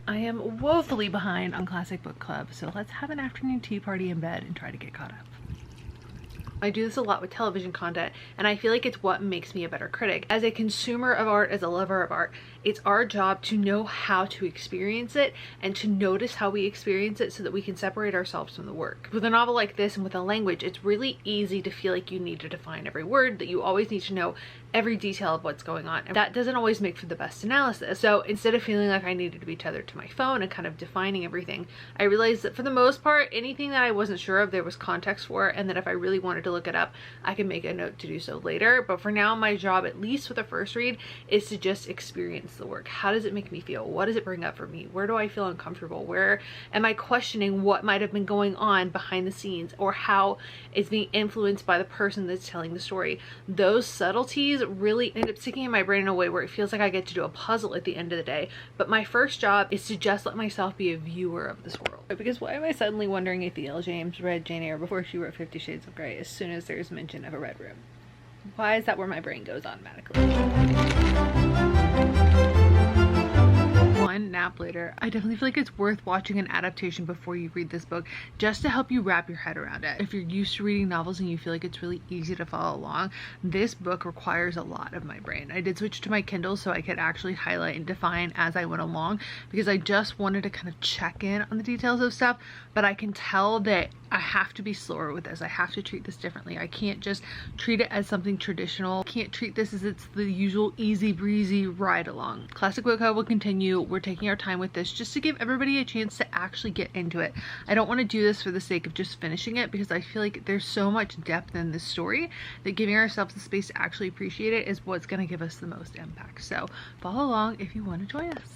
I am woefully behind on Classic Book Club, so let's have an afternoon tea party in bed and try to get caught up. I do this a lot with television content, and I feel like it's what makes me a better critic. As a consumer of art, as a lover of art, it's our job to know how to experience it and to notice how we experience it so that we can separate ourselves from the work. With a novel like this and with a language, it's really easy to feel like you need to define every word, that you always need to know every detail of what's going on. And that doesn't always make for the best analysis. So instead of feeling like I needed to be tethered to my phone and kind of defining everything, I realized that for the most part, anything that I wasn't sure of, there was context for, and that if I really wanted to look it up, I can make a note to do so later. But for now, my job, at least with a first read, is to just experience the work. How does it make me feel? What does it bring up for me? Where do I feel uncomfortable? Where am I questioning what might have been going on behind the scenes, or how it's being influenced by the person that's telling the story? Those subtleties really end up sticking in my brain in a way where it feels like I get to do a puzzle at the end of the day. But my first job is to just let myself be a viewer of this world. Because why am I suddenly wondering if E.L. James read Jane Eyre before she wrote 50 Shades of Grey as soon as there's mention of a red room? Why is that where my brain goes automatically? One nap later, I definitely feel like it's worth watching an adaptation before you read this book, just to help you wrap your head around it. If you're used to reading novels and you feel like it's really easy to follow along, this book requires a lot of my brain. I did switch to my Kindle so I could actually highlight and define as I went along, because I just wanted to kind of check in on the details of stuff, but I can tell that I have to be slower with this. I have to treat this differently. I can't just treat it as something traditional. I can't treat this as it's the usual easy breezy ride along. Classic Book Club will continue. We're taking our time with this just to give everybody a chance to actually get into it. I don't want to do this for the sake of just finishing it, because I feel like there's so much depth in this story that giving ourselves the space to actually appreciate it is what's going to give us the most impact. So follow along if you want to join us.